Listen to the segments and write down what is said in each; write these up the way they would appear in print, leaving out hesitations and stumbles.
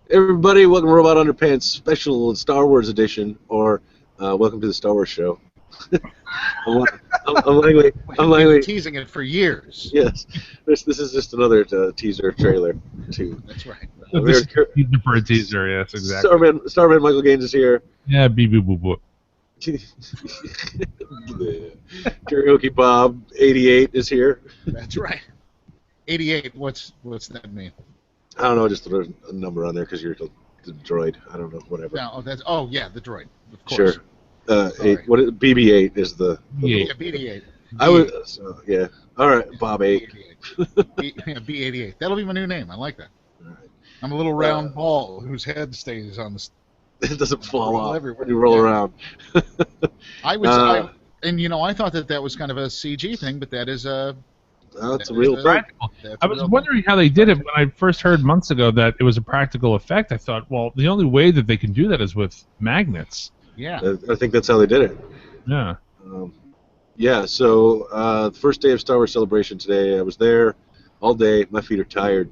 Everybody, welcome to Robot Underpants Special Star Wars Edition, or welcome to the Star Wars Show. I'm, I'm Langley. I'm We've been Langley. teasing it for years. Yes, this is just another teaser trailer. To That's right. This is teaser for a teaser, yes, exactly. Starman Michael Gaines is here. Yeah, beep boop boop boop. Karaoke Bob 88 is here. That's right. 88. What's that mean? I don't know, just throw a number on there because you're the droid. I don't know, whatever. No, yeah, the droid. Of Sure. course. BB8 is the. Yeah, BD8. I was yeah. All right, Bob 8. B88. That'll be my new name. I like that. All right. I'm a little round ball whose head stays on the. It doesn't fall roll off everywhere. when you roll around. I thought that was kind of a CG thing, but that is a. That's a real thing. Practical. I was wondering how they did it when I first heard months ago that it was a practical effect. I thought, well, the only way that they can do that is with magnets. Yeah. I think that's how they did it. Yeah. So the first day of Star Wars Celebration today, I was there all day. My feet are tired.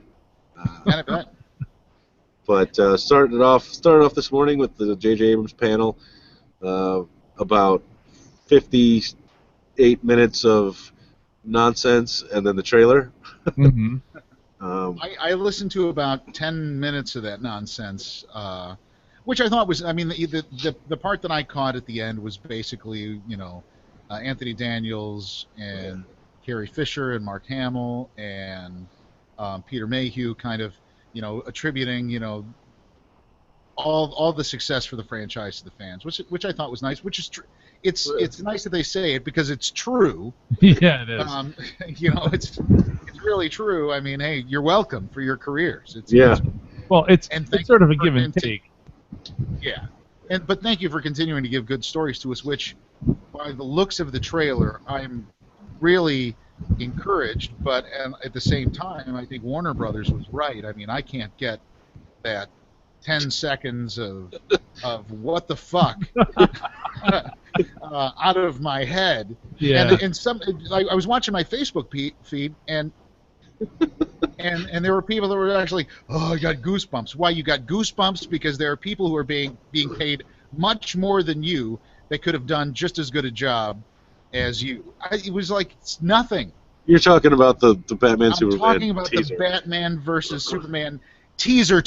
But started off this morning with the J.J. Abrams panel. About 58 minutes of nonsense, and then the trailer. Mm-hmm. I listened to about 10 minutes of that nonsense, which I thought was, the part that I caught at the end was basically, Anthony Daniels and Carrie Fisher and Mark Hamill and Peter Mayhew kind of, attributing, all the success for the franchise to the fans, which I thought was nice, which is true. It's nice that they say it because it's true. Yeah, it is. It's really true. I mean, hey, you're welcome for your careers. It's sort of a give and take. Yeah, but thank you for continuing to give good stories to us. Which, by the looks of the trailer, I'm really encouraged. But at the same time, I think Warner Brothers was right. I mean, I can't get that 10 seconds of what the fuck out of my head. Yeah. And I was watching my Facebook feed, and there were people that were actually, I got goosebumps. Why you got goosebumps? Because there are people who are being paid much more than you that could have done just as good a job as you. It was like it's nothing. You're talking about the Batman I'm Superman talking about teaser. the Batman versus Superman teaser.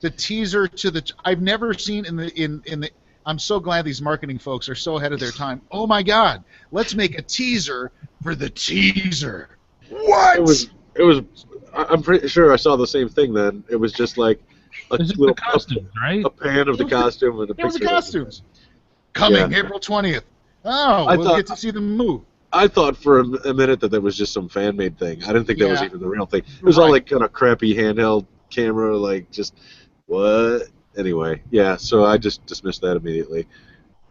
The teaser to the. I've never seen in the. I'm so glad these marketing folks are so ahead of their time. Oh my God! Let's make a teaser for the teaser. What? It was. I'm pretty sure I saw the same thing then. It was just like a the costumes, right? A pan of the costume with a picture. It was the costumes. Coming April 20th. Oh, we'll get to see them move. I thought for a minute that was just some fan-made thing. I didn't think that was even the real thing. It was all like kind of crappy handheld camera, like just what? Anyway, yeah. So I just dismissed that immediately.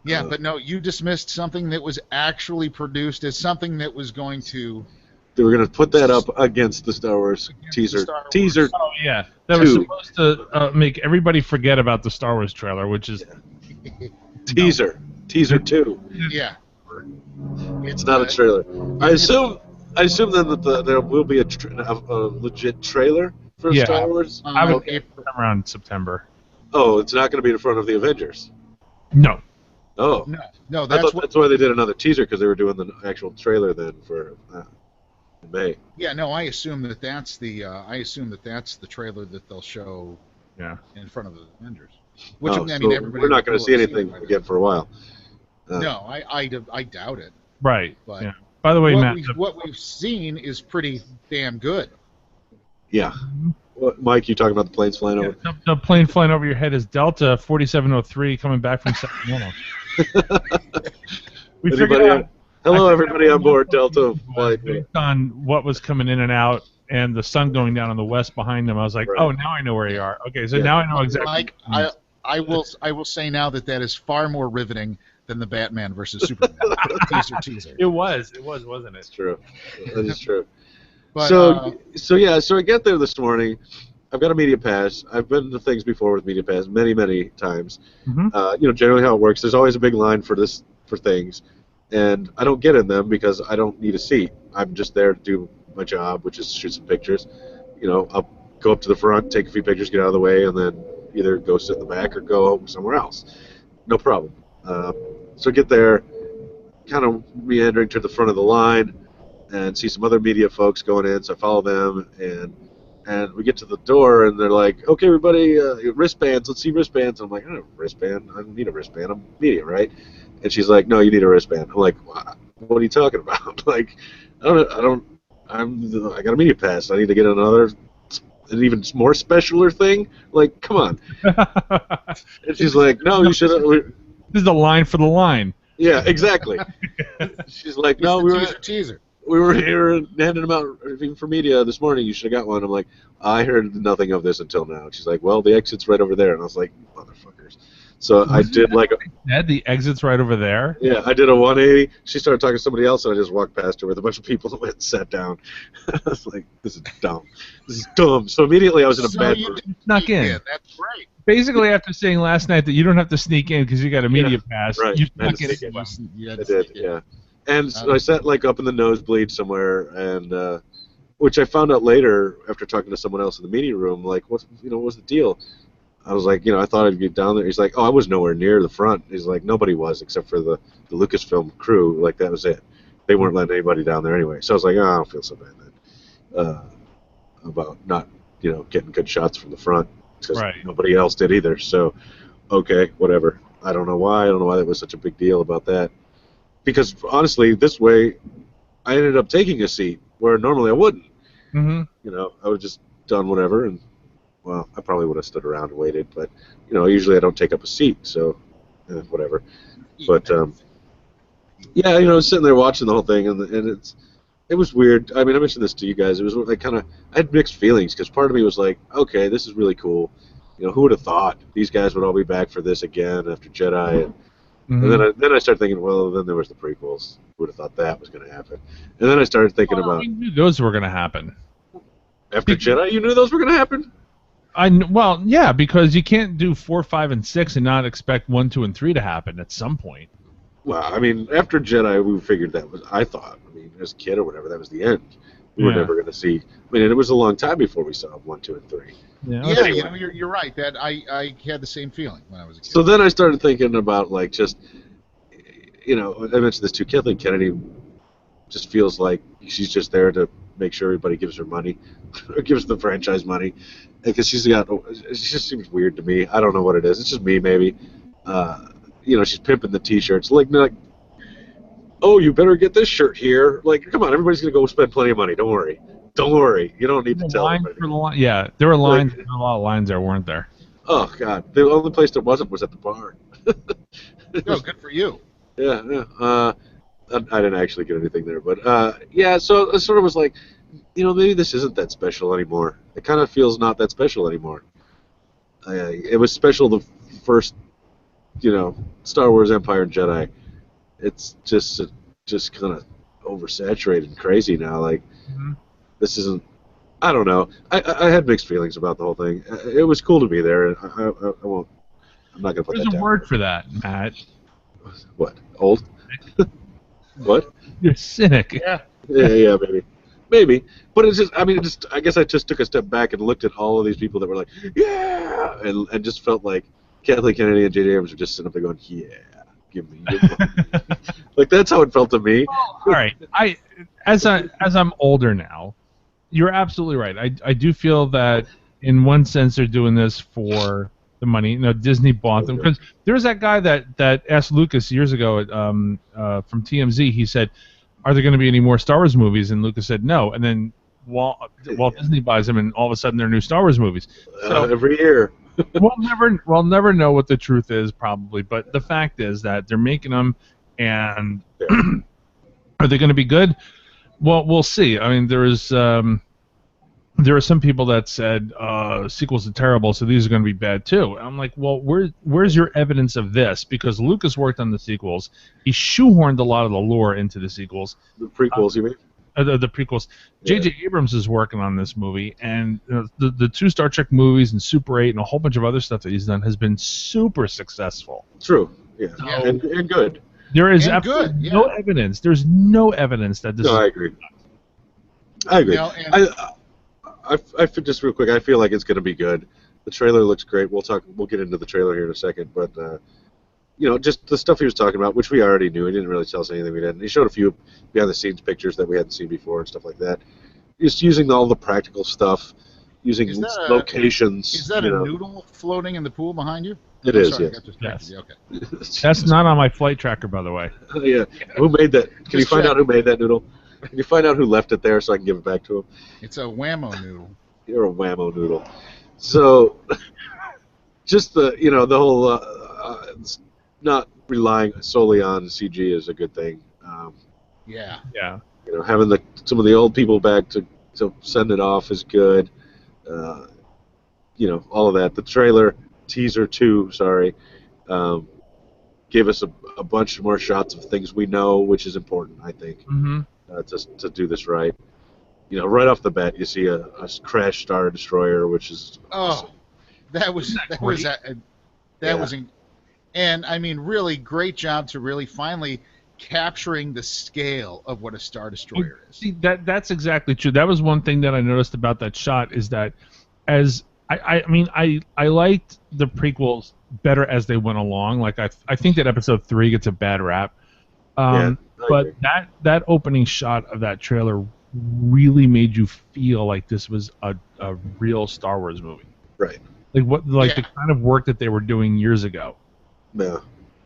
Yeah, but no, you dismissed something that was actually produced as something that was going to. They were going to put that up against the Star Wars teaser. Teaser. Oh yeah, that was supposed to make everybody forget about the Star Wars trailer, which is teaser. Teaser 2. Yeah. It's not a trailer. I assume then that there will be a legit trailer for Star Wars. I would around September. Oh, it's not going to be in front of the Avengers. No. Oh. No. That's why they did another teaser, because they were doing the actual trailer then for May. Yeah. No, I assume that's the trailer that they'll show. Yeah. In front of the Avengers. Which everybody. We're not going to see anything again for a while. No, I doubt it. Right. But yeah. By the way, Matt, what we've seen is pretty damn good. Yeah. Mike, you talking about the planes flying over? The plane flying over your head is Delta 4703 coming back from Sacramento. Hello, everybody on board Delta flight. Based on what was coming in and out and the sun going down on the west behind them, I was like, oh, now I know where you are. Okay, so now I know exactly. Mike, I will say now that is far more riveting than the Batman versus Superman teaser. It was, wasn't it? It's true. That is true. But, so I get there this morning. I've got a media pass. I've been to things before with media pass many times. Mm-hmm. Generally how it works. There's always a big line for things, and I don't get in them because I don't need a seat. I'm just there to do my job, which is shoot some pictures. go up to the front, take a few pictures, get out of the way, and then either go sit in the back or go somewhere else. No problem. So get there, kind of meandering to the front of the line, and see some other media folks going in. So I follow them, and we get to the door, and they're like, "Okay, everybody, wristbands. Let's see wristbands." I'm like, "I don't have a wristband. I don't need a wristband. I'm media, right?" And she's like, "No, you need a wristband." I'm like, "What are you talking about?" Like, I got a media pass. I need to get an even more specialer thing. Like, come on. And she's like, "No, you should." This is the line for the line. Yeah, exactly. She's like, "No, teaser. We were here and handing them out even for media this morning. You should have got one." I'm like, "I heard nothing of this until now." She's like, "Well, the exit's right over there." And I was like, "Motherfuckers." So I did like the exit's right over there? Yeah, I did a 180. She started talking to somebody else, and I just walked past her with a bunch of people that went and sat down. I was like, "This is dumb. This is dumb." So immediately I was in a bad mood. Snuck in. That's great. Basically, after saying last night that you don't have to sneak in because you got a media pass, right. you snuck in. I did, yeah. And so I sat like up in the nosebleed somewhere, and which I found out later after talking to someone else in the media room. Like, what's the deal? I was like, I thought I'd get down there. He's like, "Oh, I was nowhere near the front." He's like, "Nobody was except for the Lucasfilm crew. Like, that was it. They weren't letting anybody down there anyway." So I was like, "Oh, I don't feel so bad then about not, getting good shots from the front because nobody else did either." So, okay, whatever. I don't know why that was such a big deal about that. Because honestly, this way, I ended up taking a seat where normally I wouldn't. Mm-hmm. I would have just done whatever, and well, I probably would have stood around and waited. But usually I don't take up a seat, so whatever. But yeah, I was sitting there watching the whole thing, and it was weird. I mean, I mentioned this to you guys. It was like I had mixed feelings because part of me was like, okay, this is really cool. Who would have thought these guys would all be back for this again after Jedi? And then I started thinking, well, then there was the prequels. Who would have thought that was going to happen? And then I started thinking about. We knew those were going to happen. After Jedi, you knew those were going to happen? Well, yeah, because you can't do 4, 5, and 6 and not expect 1, 2, and 3 to happen at some point. Well, I mean, after Jedi, we figured that was. I thought, as a kid or whatever, that was the end. We were never going to see. It was a long time before we saw 1, 2, and 3. Yeah, anyway. You're right. That I had the same feeling when I was a kid. So then I started thinking about just, I mentioned this too. Kathleen Kennedy just feels like she's just there to make sure everybody gives her money, or gives the franchise money, because she just seems weird to me. I don't know what it is. It's just me, maybe. She's pimping the T-shirts, like, "Oh, you better get this shirt here." Like, come on, everybody's gonna go spend plenty of money. Don't worry. You don't need to tell anybody. Yeah, there were lines. There were a lot of lines there, weren't there? Oh God, the only place there wasn't was at the bar. Good for you. Yeah. I didn't actually get anything there, but yeah. So it sort of was like, maybe this isn't that special anymore. It kind of feels not that special anymore. It was special the first, Star Wars, Empire, and Jedi. It's just kind of oversaturated and crazy now. Like, this isn't. I don't know. I had mixed feelings about the whole thing. It was cool to be there, and I won't. I'm not gonna put that down. There's a word for that, Matt. What? Old? What? You're cynic. Yeah. Yeah, maybe. But it's just. I guess I just took a step back and looked at all of these people that were like, yeah, and just felt like Kathleen Kennedy and J.J. Abrams were just sitting up there going, yeah. Give me your money. Like, that's how it felt to me. Well, all right. As I'm older now, you're absolutely right. I do feel that in one sense they're doing this for the money. Disney bought them, because there was that guy that asked Lucas years ago from TMZ. He said, "Are there going to be any more Star Wars movies?" And Lucas said no. And then Walt Disney buys them, and all of a sudden there are new Star Wars movies. So every year. we'll never know what the truth is, probably, but the fact is that they're making them, and are they going to be good? Well, we'll see. There are some people that said sequels are terrible, so these are going to be bad too. And I'm like, well, where's your evidence of this? Because Lucas worked on the sequels. He shoehorned a lot of the lore into the sequels. The prequels, you mean? The prequels. J.J. Abrams is working on this movie, and the 2 Star Trek movies and Super 8 and a whole bunch of other stuff that he's done has been super successful. True. Yeah. And good. There is absolutely no evidence. There's no evidence that this. No, I agree. I just real quick, I feel like it's going to be good. The trailer looks great. We'll get into the trailer here in a second, but just the stuff he was talking about, which we already knew. He didn't really tell us anything we didn't. He showed a few behind the scenes pictures that we hadn't seen before and stuff like that. Just using all the practical stuff, using locations. Is that a noodle floating in the pool behind you? It is, yes. Yes. Okay. That's not on my flight tracker, by the way. Yeah. Who made that? Can you find out who made that noodle? Can you find out who left it there so I can give it back to him? It's a whammo noodle. You're a whammo noodle. So, just the whole not relying solely on CG is a good thing. Yeah. Having some of the old people back to send it off is good. All of that. The trailer teaser 2, gave us a bunch more shots of things we know, which is important, I think, to do this right. Right off the bat, you see a crash Star Destroyer, which is awesome. That was and I mean, really great job to really finally capturing the scale of what a Star Destroyer is. See, that's exactly true. That was one thing that I noticed about that shot is that as I liked the prequels better as they went along. Like I think that episode 3 gets a bad rap. But that opening shot of that trailer really made you feel like this was a real Star Wars movie. Right. The kind of work that they were doing years ago. Yeah.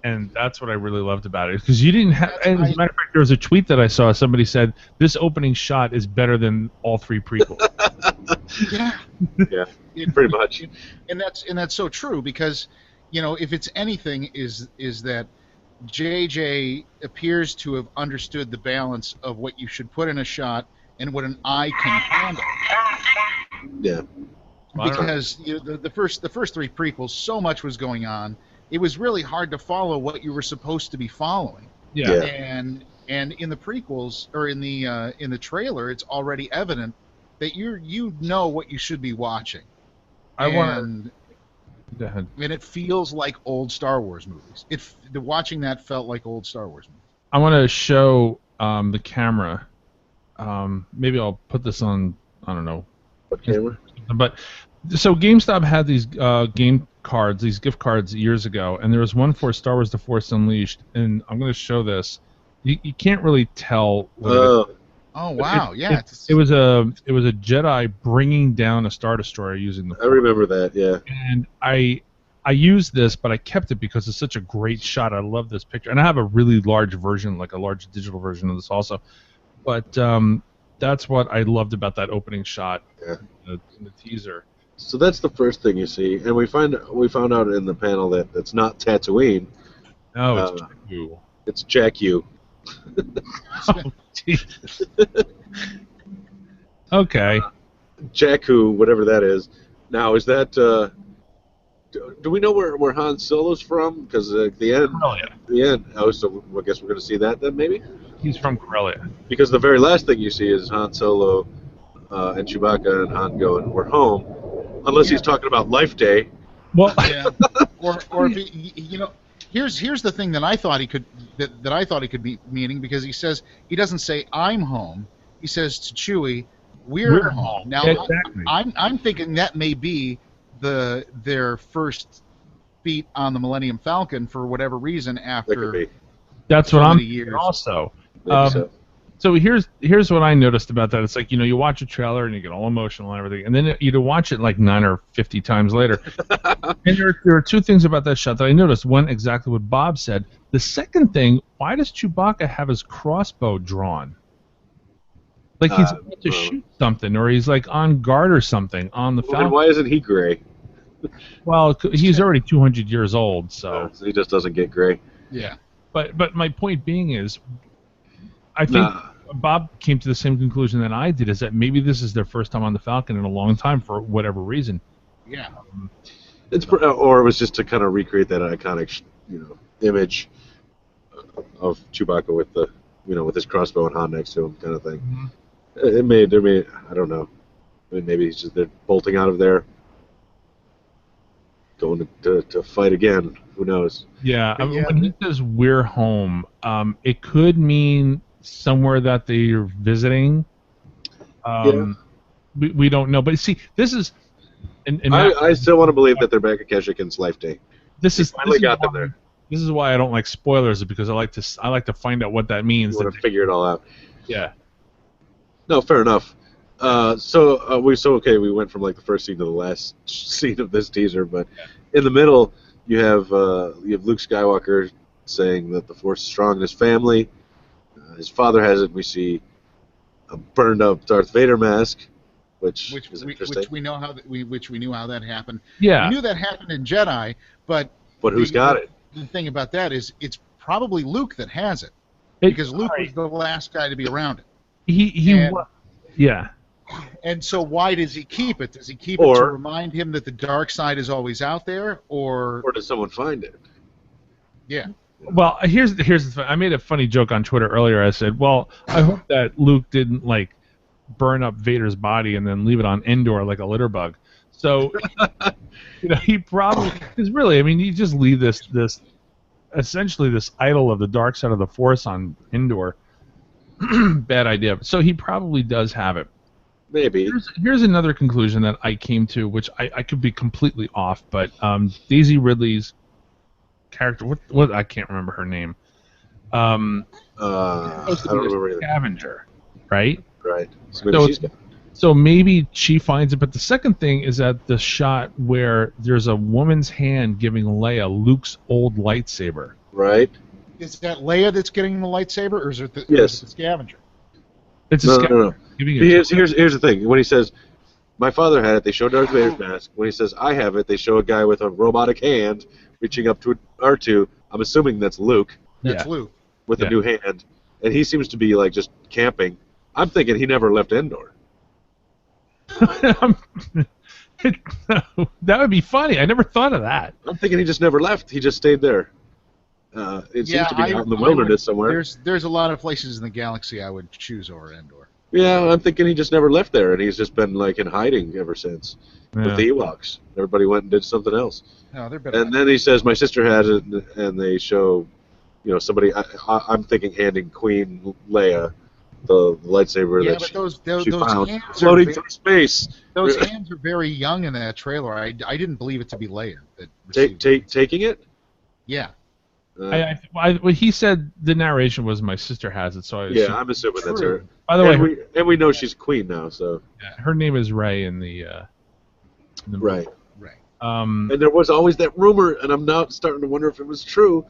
And that's what I really loved about it, because you didn't have. As a matter of fact, there was a tweet that I saw. Somebody said this opening shot is better than all 3 prequels. Yeah, pretty much. And that's so true, because if it's anything, is that JJ appears to have understood the balance of what you should put in a shot and what an eye can handle. Yeah. Because the first 3 prequels, so much was going on. It was really hard to follow what you were supposed to be following. Yeah. And in the prequels, or in the trailer, it's already evident that you know what you should be watching. Go ahead. And it feels like old Star Wars movies. Watching that felt like old Star Wars movies. I want to show the camera. Maybe I'll put this on. I don't know. What camera? But so GameStop had these game cards, these gift cards years ago, and there was one for Star Wars: The Force Unleashed, and I'm going to show this. You can't really tell. Oh wow! It was a Jedi bringing down a Star Destroyer using the Force. I remember that. Yeah. And I used this, but I kept it because it's such a great shot. I love this picture, and I have a really large version, like a large digital version of this also. But that's what I loved about that opening shot in the teaser. So that's the first thing you see, and we found out in the panel that it's not Tatooine. No, it's Jakku. It's Jakku. Oh, geez. Okay. Jakku, whatever that is. Now, is that? Do we know where Han Solo's from? Because at the end. Oh, so I guess we're going to see that then, maybe. He's from Corellia. Because the very last thing you see is Han Solo and Chewbacca and Han going, "We're home," unless he's talking about Life Day. Well, or if he, here's the thing that I thought he could be meaning, because he says, he doesn't say "I'm home," he says to Chewie, "We're home." Now exactly. I'm thinking that may be their first feat on the Millennium Falcon for whatever reason after. That's what I'm years. Also. So. So here's what I noticed about that. It's like, you watch a trailer and you get all emotional and everything, and then you watch it like 9 or 50 times later. And there are 2 things about that shot that I noticed. One, exactly what Bob said. The second thing, why does Chewbacca have his crossbow drawn? Like he's about to shoot something, or he's like on guard or something on the Falcon. Why isn't he gray? Well, he's already 200 years old, so he just doesn't get gray. Yeah. But my point being is, I think Bob came to the same conclusion that I did, is that maybe this is their first time on the Falcon in a long time for whatever reason. Yeah. Or it was just to kind of recreate that iconic, image of Chewbacca with the, with his crossbow and Han next to him, kind of thing. Mm-hmm. It made, I don't know. Maybe it's just they're bolting out of there, going to fight again. Who knows? Yeah. When he says "we're home," it could mean somewhere that they're visiting. we don't know. But see, this is, I still want to believe that they're back at Keshikin's life day. Finally got them there. This is why I don't like spoilers, because I like to find out what that means. You want to figure it all out. Yeah. No, fair enough. We went from like the first scene to the last scene of this teaser, but in the middle you have Luke Skywalker saying that the Force is strong in his family. His father has it. We see a burned up Darth Vader mask, which is interesting. Which we know how we knew how that happened. Yeah. We knew that happened in Jedi, but who's got it? The thing about that is it's probably Luke that has it, because Luke was the last guy to be around it. Yeah. And so why does he keep it? Does he keep it to remind him that the dark side is always out there, or does someone find it? Yeah. Well, here's the thing. I made a funny joke on Twitter earlier. I said, well, I hope that Luke didn't like burn up Vader's body and then leave it on Endor like a litter bug. So, he probably, because really, I mean, you just leave this essentially this idol of the dark side of the Force on Endor. Bad idea. So he probably does have it. Maybe. Here's another conclusion that I came to, which I could be completely off, but Daisy Ridley's character, what I can't remember her name. I don't remember either. Scavenger, right? Right. So maybe she finds it, but the second thing is that the shot where there's a woman's hand giving Leia Luke's old lightsaber. Right. Is that Leia that's getting the lightsaber, or is it the scavenger? It's a scavenger. No. Here's the thing. When he says, my father had it, they show Darth Vader's mask. When he says, I have it, they show a guy with a robotic hand reaching up to R2. I'm assuming that's Luke. That's Luke. With a new hand. And he seems to be, like, just camping. I'm thinking he never left Endor. That would be funny. I never thought of that. I'm thinking he just never left. He just stayed there. It seems to be out in the wilderness somewhere. There's a lot of places in the galaxy I would choose over Endor. Yeah, I'm thinking he just never left there, and he's just been like in hiding ever since with the Ewoks. Everybody went and did something else. No, they're better. And then he says, "My sister has it," and they show, somebody. I'm thinking handing Queen Leia the lightsaber that she found hands floating through space. Those hands are very young in that trailer. I didn't believe it to be Leia that taking it. Yeah. He said the narration was my sister has it, so I'm assuming that's her. By the way, we know she's queen now, so her name is Rey in the right. And there was always that rumor, and I'm now starting to wonder if it was true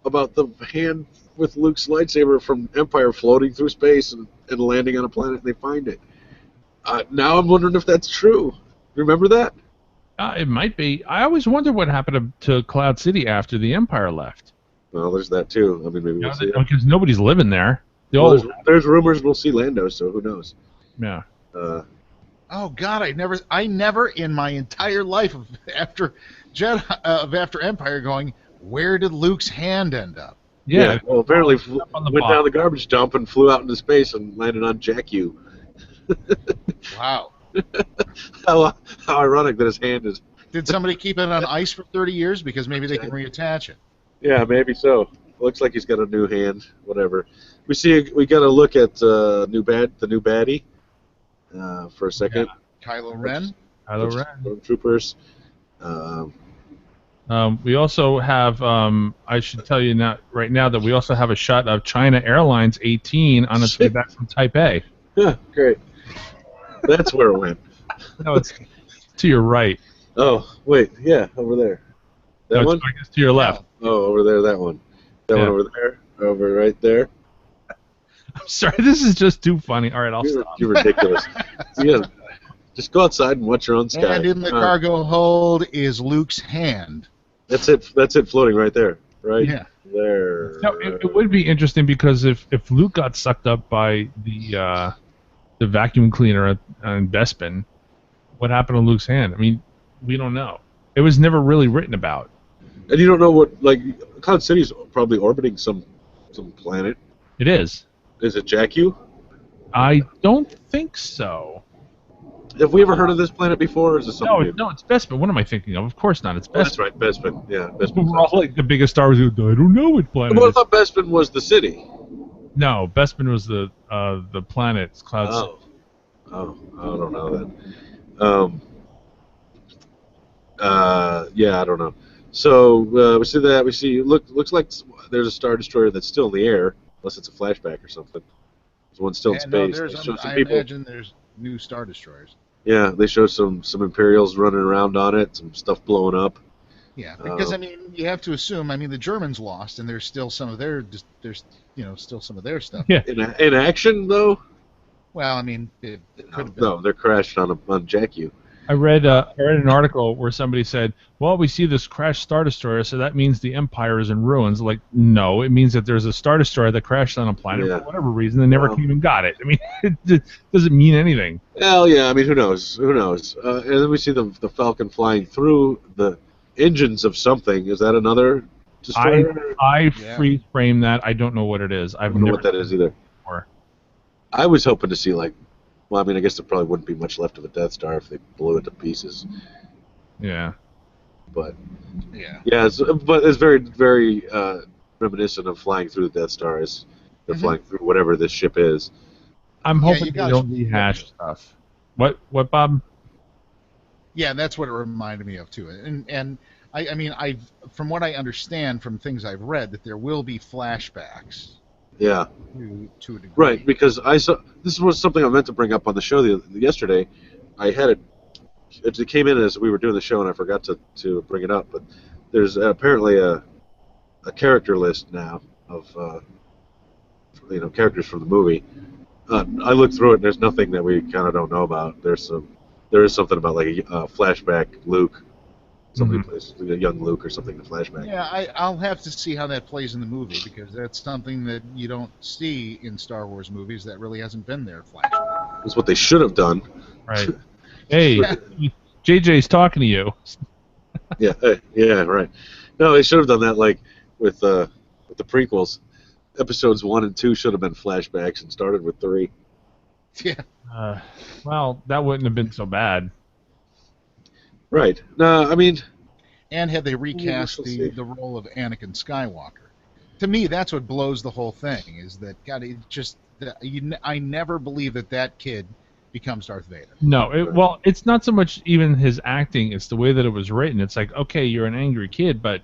about the hand with Luke's lightsaber from Empire floating through space and landing on a planet, and they find it. Now I'm wondering if that's true. Remember that? It might be. I always wondered what happened to Cloud City after the Empire left. Well, there's that too. I mean, maybe we'll see. Because nobody's living there. There's rumors we'll see Lando, so who knows? Yeah. Oh God, I never in my entire life after Empire going, where did Luke's hand end up? Yeah. Well, apparently went down the garbage dump and flew out into space and landed on Jakku. Wow. How ironic that his hand is. Did somebody keep it on ice for 30 years because maybe they can reattach it? Yeah, maybe so. Looks like he's got a new hand. Whatever. We got to look at the new baddie for a second. Yeah. Kylo Ren. Troopers. We also have. I should tell you right now that we also have a shot of China Airlines 18 on its way back from Taipei. Yeah, great. That's where it went. No, it's to your right. Oh, wait, yeah, over there. That one? I guess to your left. Oh, over there, that one. That one over there, over right there. I'm sorry, this is just too funny. All right, I'll stop. You're ridiculous. Yeah, just go outside and watch your own sky. And in the cargo hold is Luke's hand. That's it. That's it, floating right there. Right. Yeah. There. No, it would be interesting because if Luke got sucked up by the vacuum cleaner on Bespin, what happened to Luke's hand? I mean, we don't know. It was never really written about. And you don't know what, like, Cloud City's probably orbiting some planet. It is. Is it Jakku? I don't think so. Have we ever heard of this planet before, or is it something new? No, it's Bespin. What am I thinking of? Of course not. It's Bespin. That's right, Bespin. Yeah, Bespin. We're all like the biggest Star Wars. I don't know what planet. Well, I thought Bespin was the city. No, Bespin was the planet's Cloud City. Oh, I don't know that. Yeah, I don't know. So we see that. We see looks like there's a Star Destroyer that's still in the air, unless it's a flashback or something. There's one still in And no, space. They there's show some I people. imagine there's new Star Destroyers. Yeah, they show some Imperials running around on it, some stuff blowing up. Yeah, because I Um, mean, you have to assume. I mean, the Germans lost, and there's still some of there's still some of their stuff Yeah. out there. in action though, Well, I mean, it could no, have been. no, they're crashed on Jakku. I read an article where somebody said, "Well, we see this crashed Star Destroyer, so that means the Empire is in ruins." Like, no, it means that there's a Star Destroyer that crashed on a planet Yeah. for whatever reason. They never Well, came and got it. I mean, it doesn't mean anything. well, yeah. I mean, who knows? Who knows? And then we see the Falcon flying through the engines of something. Is that another I destroyer? I Yeah. freeze frame that. I don't know what it is. I I've don't know never what that is either. before. I was hoping to see like, well, I mean, I guess there probably wouldn't be much left of a Death Star if they blew it to pieces. Yeah. But Yeah. yeah, but it's very very reminiscent of flying through the Death Star as they're Mhm. flying through whatever this ship is. I'm Yeah, hoping you they guys- don't rehash stuff. What, Bob? Yeah, that's what it reminded me of too. And I mean, from what I understand from things I've read, that there will be flashbacks Yeah. to a degree. Right, because I saw this was something I meant to bring up on the show yesterday. I had it came in as we were doing the show, and I forgot to bring it up. But there's apparently a character list now of characters from the movie. I looked through it, and there's nothing that we kind of don't know about. There is something about like a flashback Luke. Somebody plays a young Luke or something in the flashback. Yeah, I'll have to see how that plays in the movie because that's something that you don't see in Star Wars movies that really hasn't been there. Flashback. That's what they should have done. Right. Hey, JJ's talking to you. Yeah, yeah, right. No, they should have done that like with the prequels. Episodes 1 and 2 should have been flashbacks and started with 3. Yeah. Well, that wouldn't have been so bad. Right. No, I mean, And had they recast we'll see. the role of Anakin Skywalker, to me that's what blows the whole thing. Is that God? It just I never believe that kid becomes Darth Vader. No, well, it's not so much even his acting; it's the way that it was written. It's like, okay, you're an angry kid, but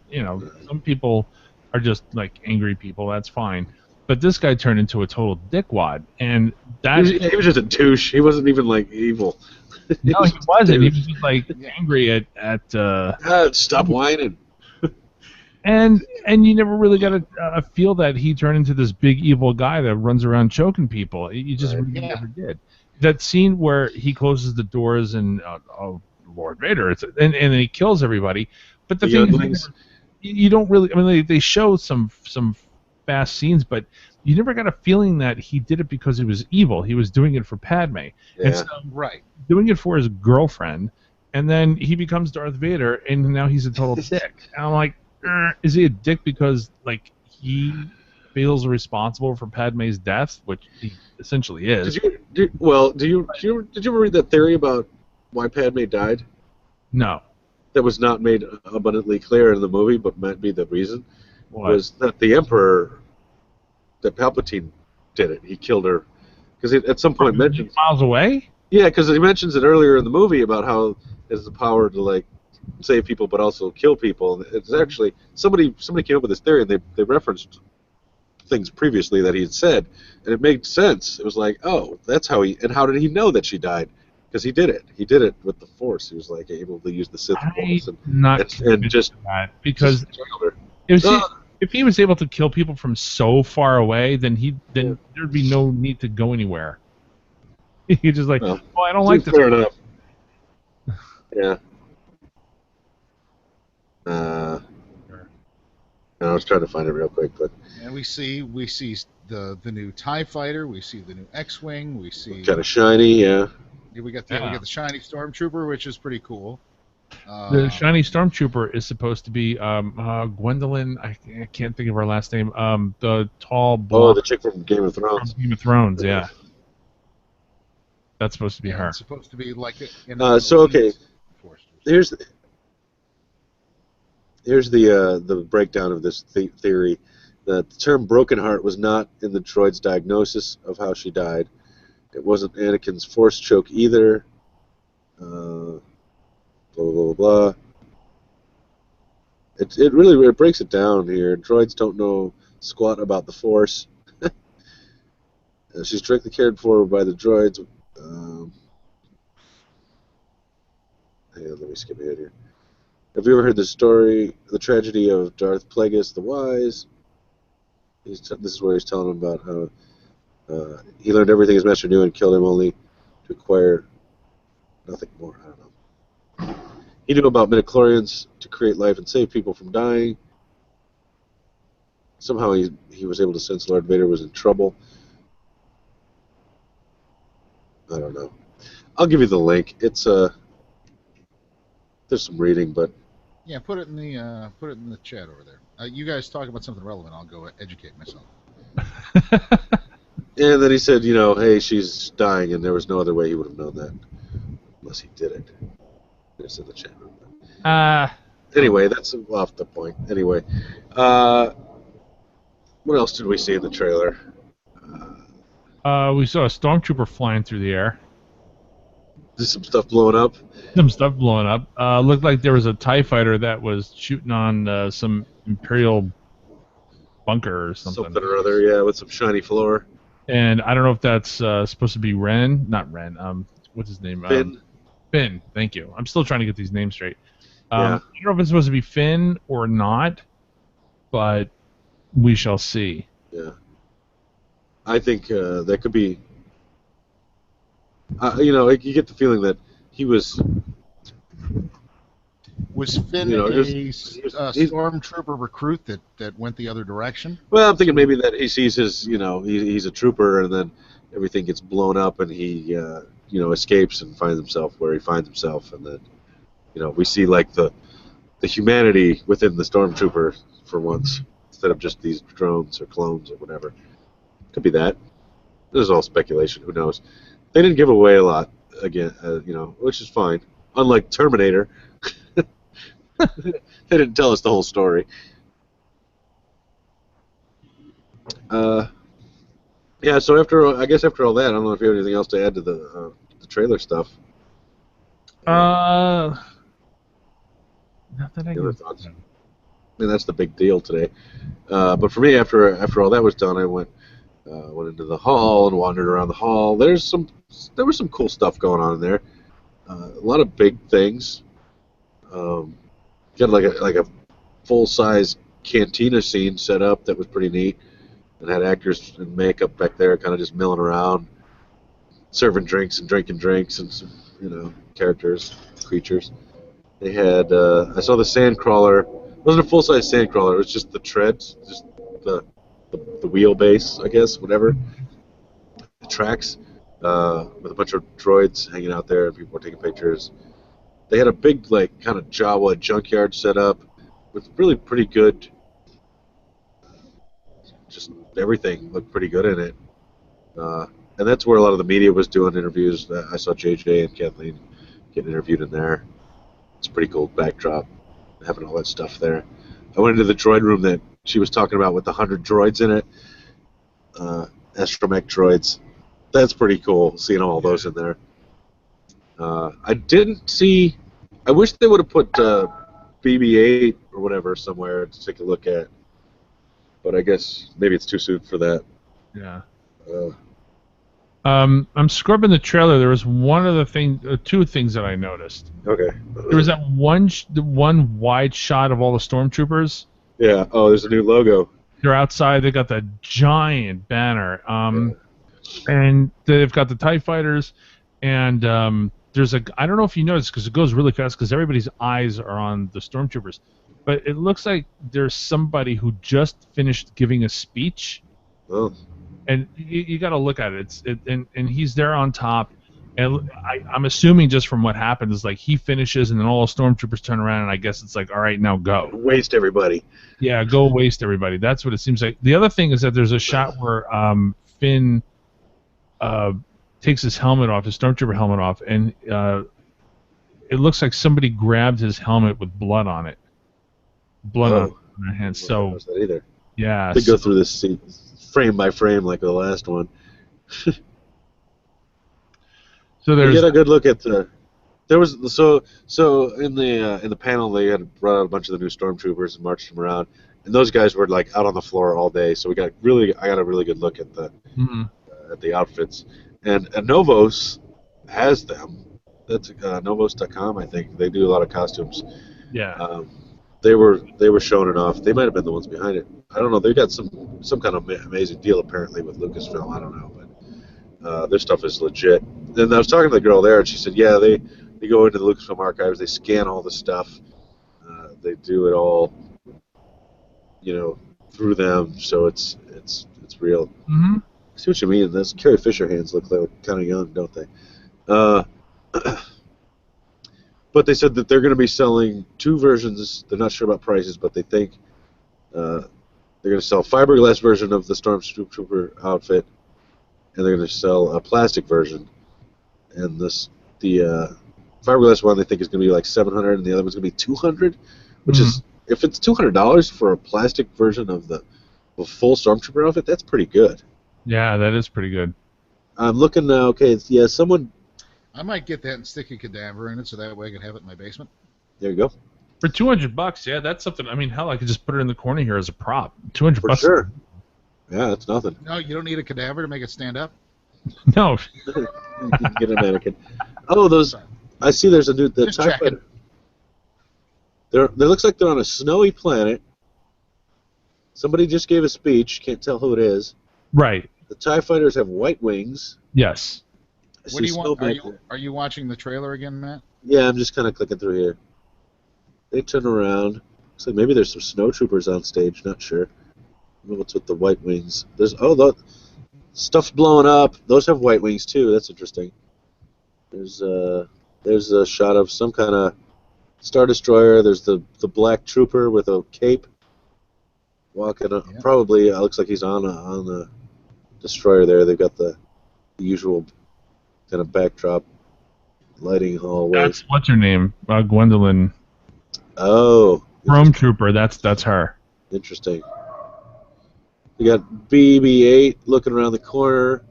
some people are just like angry people. That's fine. But this guy turned into a total dickwad, and that he was just a douche. He wasn't even like evil. no, he wasn't. He was just like angry at Stop whining. and you never really got a feel that he turned into this big evil guy that runs around choking people. You just Right. really Yeah. never did. That scene where he closes the doors and Lord Vader, and then he kills everybody. But the The thing younglings. is, you don't really. I mean, they show some fast scenes, but you never got a feeling that he did it because he was evil. He was doing it for Padme. And Yeah. so Right. doing it for his girlfriend, and then he becomes Darth Vader, and now he's a total dick. And I'm like, is he a dick because like he feels responsible for Padme's death, which he essentially is? Did you ever read that theory about why Padme died? No. That was not made abundantly clear in the movie, but might be the reason. What? Was that the Emperor, that Palpatine did it? He killed her because at some point mentions. Miles away? Yeah, because he mentions it earlier in the movie about how it has the power to like save people but also kill people. And it's actually somebody came up with this theory, and they referenced things previously that he had said, and it made sense. It was like, oh, that's how he. And how did he know that she died? Because he did it. He did it with the Force. He was like able to use the Sith Force I'm not and convinced just of that because just killed her. if he was able to kill people from so far away, then there'd be no need to go anywhere. He's just like, Well, oh, I don't like this. Fair enough. Yeah. I was trying to find it real quick, but And we see the new TIE fighter. We see the new X-wing. We see kind of shiny, yeah. we got the shiny stormtrooper, which is pretty cool. The shiny stormtrooper is supposed to be Gwendolyn. I can't think of her last name. The tall Oh, blonde the chick from Game of from Thrones. Game of Thrones. Yeah, that's supposed to be Yeah, her. It's supposed to be like Okay. Here's the breakdown of this theory. The term broken heart was not in the droid's diagnosis of how she died. It wasn't Anakin's force choke either. Blah, blah, blah, blah. It really breaks it down here. Droids don't know squat about the force. She's directly cared for by the droids. Hang on, let me skip ahead here. Have you ever heard the tragedy of Darth Plagueis the Wise? This is where he's telling him about how he learned everything his master knew and killed him only to acquire nothing more. I don't know. He knew about midichlorians to create life and save people from dying. Somehow he was able to sense Lord Vader was in trouble. I don't know. I'll give you the link. It's there's some reading, but Yeah, put it in the chat over there. You guys talk about something relevant. I'll go educate myself. and then he said, you know, hey, she's dying, and there was no other way he would have known that unless he did it. It's in the chat room. Anyway, that's off the point. Anyway, what else did we see in the trailer? We saw a stormtrooper flying through the air. Just some stuff blowing up. Some stuff blowing up. Looked like there was a TIE fighter that was shooting on some Imperial bunker or something. Something or other, yeah, with some shiny floor. And I don't know if that's supposed to be Ren. Not Ren. What's his name? Finn. Finn. Thank you. I'm still trying to get these names straight. Yeah. I don't know if it's supposed to be Finn or not, but we shall see. Yeah. I think that could be. You know, you get the feeling that he was. Was Finn You know, a he's- stormtrooper recruit that went the other direction? Well, I'm thinking maybe that he sees his, you know, he's a trooper, and then everything gets blown up, and he, you know, escapes and finds himself where he finds himself, and then, you know, we see like the humanity within the stormtrooper for once, instead of just these drones or clones or whatever. Could be that. This is all speculation. Who knows? They didn't give away a lot again, you know, which is fine. Unlike Terminator, they didn't tell us the whole story. Yeah. So after all that, I don't know if you have anything else to add to the trailer stuff. Not that I Other can. thoughts? I mean, that's the big deal today. But for me, after all that was done, I went into the hall and wandered around the hall. There was some cool stuff going on in there. A lot of big things. Got like a full size cantina scene set up that was pretty neat, and had actors in makeup back there, kind of just milling around, serving drinks and drinking drinks, and some, you know, creatures. They had I saw the sandcrawler. It wasn't a full size sandcrawler. It was just the treads, just the wheelbase, I guess, whatever. The tracks with a bunch of droids hanging out there, and people were taking pictures. They had a big, like, kind of Jawa junkyard set up with really pretty good. Just everything looked pretty good in it, and that's where a lot of the media was doing interviews. I saw JJ and Kathleen getting interviewed in there. It's a pretty cool backdrop, having all that stuff there. I went into the droid room that she was talking about with the 100 droids in it, astromech droids. That's pretty cool, seeing all those in there. I didn't see. I wish they would have put BB-8 or whatever somewhere to take a look at, but I guess maybe it's too soon for that. Yeah. I'm scrubbing the trailer. There was one other thing, two things that I noticed. Okay. There was that one wide shot of all the stormtroopers. Yeah. Oh, there's a new logo. They're outside. They got that giant banner. And they've got the TIE fighters, and there's I don't know if you noticed, because it goes really fast, because everybody's eyes are on the stormtroopers, but it looks like there's somebody who just finished giving a speech. Oh. And you got to look at it. And he's there on top, and I'm assuming just from what happened is like he finishes, and then all the stormtroopers turn around, and I guess it's like, all right, now go. Waste everybody. Yeah, go waste everybody. That's what it seems like. The other thing is that there's a shot where Finn takes his helmet off, his stormtrooper helmet off, and it looks like somebody grabbed his helmet with blood on it. Blood on their hands. So. I don't know that either. Yeah. They go through this scene frame by frame like the last one. So You there's get a good look at the. There was so in the panel they had brought out a bunch of the new stormtroopers and marched them around, and those guys were like out on the floor all day. So I got a really good look Mhm. at the outfits, and Novos has them. That's Novos.com. I think they do a lot of costumes. Yeah. Um, they were showing it off. They might have been the ones behind it. I don't know. They got some kind of amazing deal apparently with Lucasfilm. I don't know, but their stuff is legit. And I was talking to the girl there, and she said, yeah, they go into the Lucasfilm archives, they scan all the stuff, they do it all, through them, so it's real. Hmm. I see what you mean. Those Carrie Fisher hands look like kind of young, don't they? Uh, but they said that they're going to be selling two versions. They're not sure about prices, but they think they're going to sell a fiberglass version of the Stormtrooper outfit, and they're going to sell a plastic version. And the fiberglass one they think is going to be like $700, and the other one's going to be $200, which is, if it's $200 for a plastic version of the full Stormtrooper outfit, that's pretty good. Yeah, that is pretty good. I'm looking now. Okay, someone. I might get that and stick a cadaver in it so that way I can have it in my basement. There you go. For $200, yeah, that's something. I mean, hell, I could just put it in the corner here as a prop. $200 For sure. Yeah, that's nothing. No, you don't need a cadaver to make it stand up. No. You can get a mannequin. Oh, those. I see. There's a new TIE fighter. There looks like they're on a snowy planet. Somebody just gave a speech. Can't tell who it is. Right. The TIE fighters have white wings. Yes. What do you want? Are you watching the trailer again, Matt? Yeah, I'm just kind of clicking through here. They turn around. Looks like maybe there's some snowtroopers on stage. Not sure. I don't know what's with the white wings. The stuff's blowing up. Those have white wings too. That's interesting. There's a shot of some kind of Star Destroyer. There's the black trooper with a cape walking. Yeah. Probably looks like he's on the destroyer there. They've got the usual kind of backdrop lighting hallways. What's her name? Gwendolyn. Oh. Rome Trooper. That's her. Interesting. You got BB-8 looking around the corner.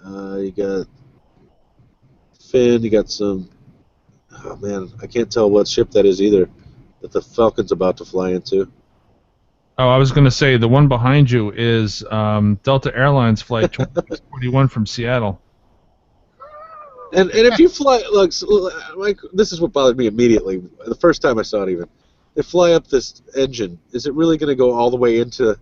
You got Finn. You got some. Oh man, I can't tell what ship that is either. That the Falcon's about to fly into. Oh, I was going to say the one behind you is Delta Airlines flight 2641 from Seattle. And if you fly, look, like this is what bothered me immediately. The first time I saw it, even they fly up this engine. Is it really going to go all the way into?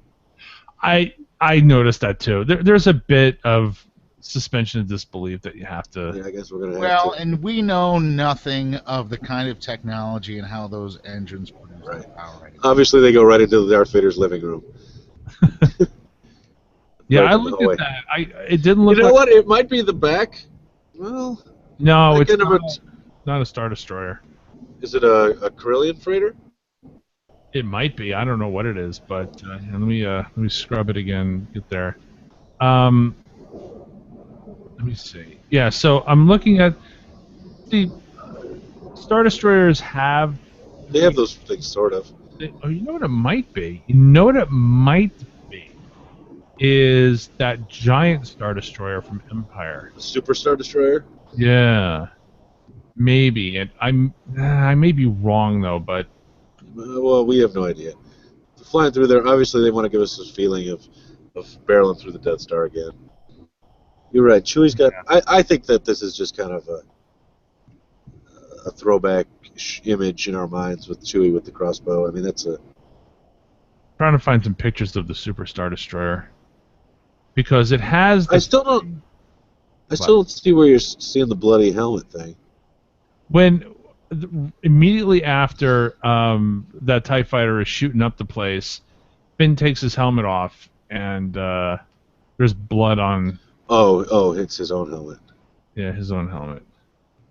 I noticed that too. There's a bit of suspension of disbelief that you have to. Yeah, I guess we're going to. Well, and we know nothing of the kind of technology and how those engines produce power. Obviously, they go right into Darth Vader's living room. Yeah, I looked at that. It didn't look. You know like... what? It might be the back. Well, no, it's not a Star Destroyer. Is it a Corellian freighter? It might be. I don't know what it is, but let me scrub it again. Get there. Let me see. Yeah, so I'm looking at the Star Destroyers have. They have those things, sort of. Oh, you know what it might be? You know what it might be? Is that giant Star Destroyer from Empire. The Super Star Destroyer? Yeah. Maybe. And I may be wrong, though, but... Well, we have no idea. Flying through there, obviously they want to give us this feeling of barreling through the Death Star again. You're right. Chewie's got... Yeah. I think that this is just kind of a throwback image in our minds with Chewie with the crossbow. I mean, that's a... Trying to find some pictures of the Super Star Destroyer. Because it has... I still don't see where you're seeing the bloody helmet thing. When... Immediately after that TIE fighter is shooting up the place, Finn takes his helmet off, and there's blood on... Oh, it's his own helmet. Yeah, his own helmet.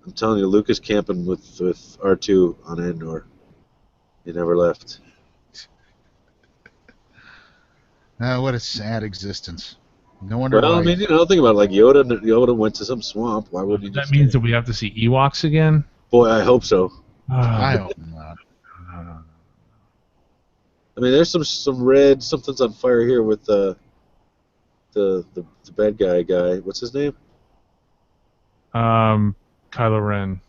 I'm telling you, Luke is camping with R2 on Endor. He never left. What a sad existence. No wonder well, why. I mean, think about it. Like Yoda went to some swamp. Why would he? That means that we have to see Ewoks again? Boy, I hope so. I hope not. I mean, there's some red. Something's on fire here with the bad guy. What's his name? Kylo Ren.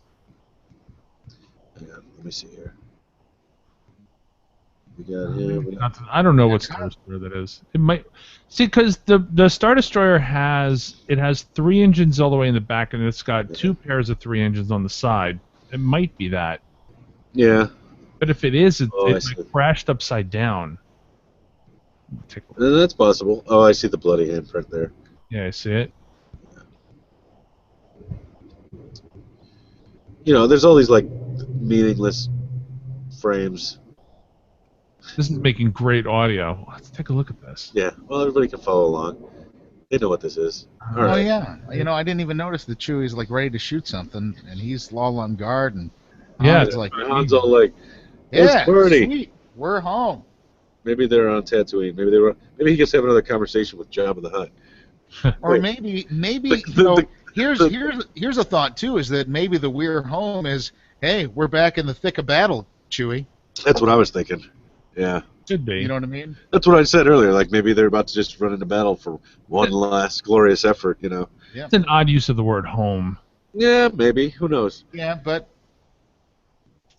Hang on, let me see here. We got him. I don't know what Star Destroyer that is. It might see because the Star Destroyer has 3 engines all the way in the back, and it's got 2 pairs of 3 engines on the side. It might be that. Yeah. But if it is, it's like crashed upside down. That's possible. Oh, I see the bloody handprint there. Yeah, I see it. You know, there's all these like meaningless frames. This is making great audio. Let's take a look at this. Yeah, well, everybody can follow along. They know what this is. All right. Yeah. You know, I didn't even notice that Chewie's like ready to shoot something, and he's all on guard, and Han's like, Han's all like, "It's Bernie. Sweet, we're home." Maybe they're on Tatooine. Maybe he gets to have another conversation with Jabba the Hutt. Or maybe here's a thought too: is that maybe the "we're home" is, hey, we're back in the thick of battle, Chewie. That's what I was thinking. Yeah. Should be. You know what I mean? That's what I said earlier. Like maybe they're about to just run into battle for one last glorious effort. You know. Yeah. It's an odd use of the word "home." Yeah, maybe. Who knows? Yeah, but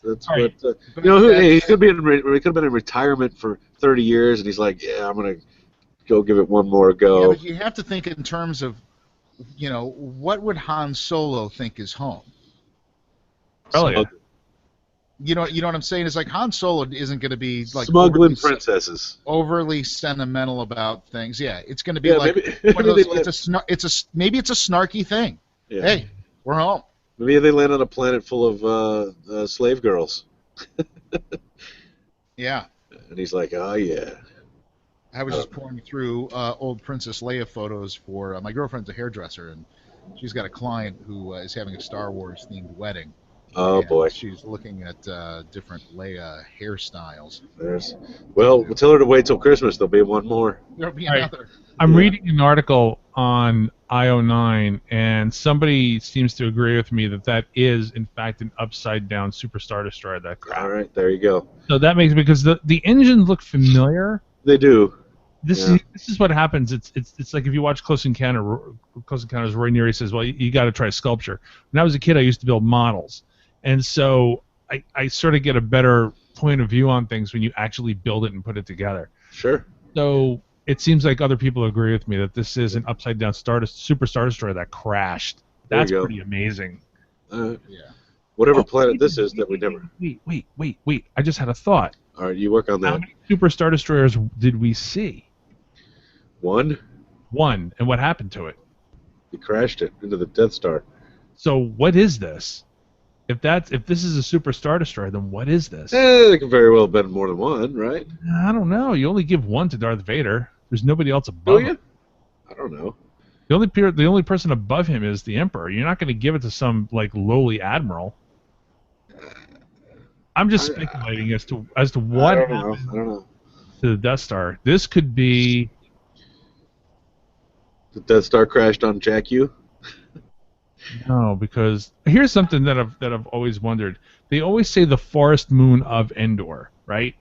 that's what. You know, he could be he could have been in retirement for 30 years, and he's like, "Yeah, I'm gonna go give it one more go." Yeah, but you have to think in terms of, you know, what would Han Solo think is home? Really? You know what I'm saying? It's like Han Solo isn't going to be like smuggling princesses, overly sentimental about things. Yeah, it's going to be like maybe, one of those, maybe it's a snarky thing. Yeah. Hey, we're home. Maybe they land on a planet full of slave girls. Yeah. And he's like, "Oh yeah." I was just pouring through old Princess Leia photos for my girlfriend's a hairdresser, and she's got a client who is having a Star Wars themed wedding. Oh boy. She's looking at different Leia hairstyles. We'll tell her to wait till Christmas. There'll be one more. There'll be another. I'm reading an article on IO9, and somebody seems to agree with me that is, in fact, an upside-down Super Star Destroyer. That crap. All right, there you go. So that makes because the engines look familiar. They do. This is what happens. It's like if you watch Close Encounters, Roy Neary says, "Well, you got to try sculpture." When I was a kid, I used to build models, and so I sort of get a better point of view on things when you actually build it and put it together. Sure. So it seems like other people agree with me that this is an upside-down Super Star Destroyer that crashed. That's pretty amazing. Yeah. Whatever planet this is that we never... Wait. I just had a thought. All right, you work on that. How many Super Star Destroyers did we see? One. And what happened to it? He crashed it into the Death Star. So what is this? If this is a Super Star Destroyer, then what is this? It could very well have been more than one, right? I don't know. You only give one to Darth Vader. There's nobody else above him. I don't know. The only person above him is the Emperor. You're not going to give it to some like lowly admiral. I'm just speculating as to what happened I don't know. to the Death Star. This could be the Death Star crashed on Jakku. No, because here's something that I've always wondered. They always say the forest moon of Endor, right?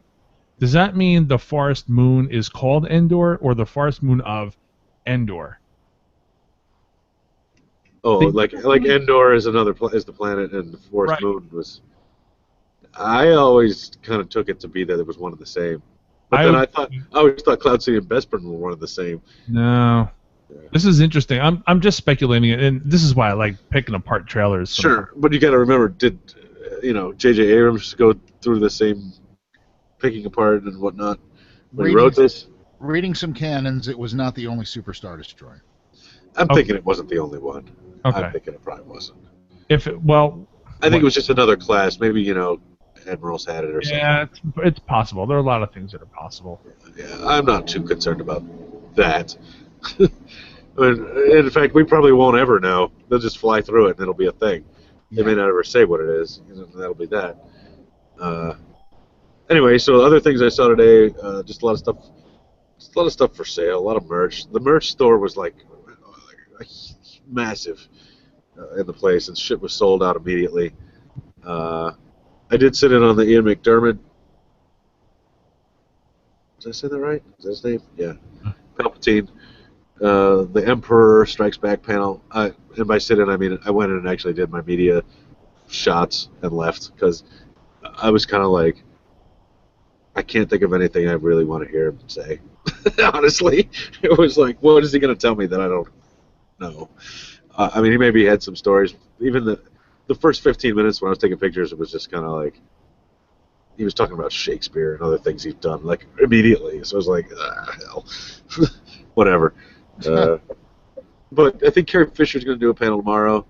Does that mean the forest moon is called Endor, or the forest moon of Endor? Oh, like Endor is is the planet, and the forest moon was. I always kind of took it to be that it was one of the same, but then I always thought Cloud City and Bespin were one of the same. No. This is interesting. I'm just speculating, and this is why I like picking apart trailers. Sure, but you got to remember, did J.J. Abrams go through the same picking apart and whatnot when he wrote this? Reading some canons, it was not the only Super Star Destroyer. I'm thinking it wasn't the only one. Okay. I'm thinking it probably wasn't. I think it was just another class. Maybe admirals had it or something. Yeah, it's possible. There are a lot of things that are possible. Yeah, I'm not too concerned about that. In fact, we probably won't ever know. They'll just fly through it, and it'll be a thing. They may not ever say what it is. That'll be that. Anyway, so other things I saw today, just a lot of stuff for sale, a lot of merch. The merch store was like massive in the place, and shit was sold out immediately. I did sit in on the Ian McDiarmid. Did I say that right? Is that his name? Yeah. Palpatine the Emperor Strikes Back panel. And by sit-in, I mean I went in and actually did my media shots and left because I was kind of like, I can't think of anything I really want to hear him say. Honestly, it was like, what is he going to tell me that I don't know? I mean, he maybe had some stories. Even the first 15 minutes when I was taking pictures, it was just kind of like he was talking about Shakespeare and other things he's done, like immediately. So I was like, hell, whatever. But I think Carrie Fisher's going to do a panel tomorrow,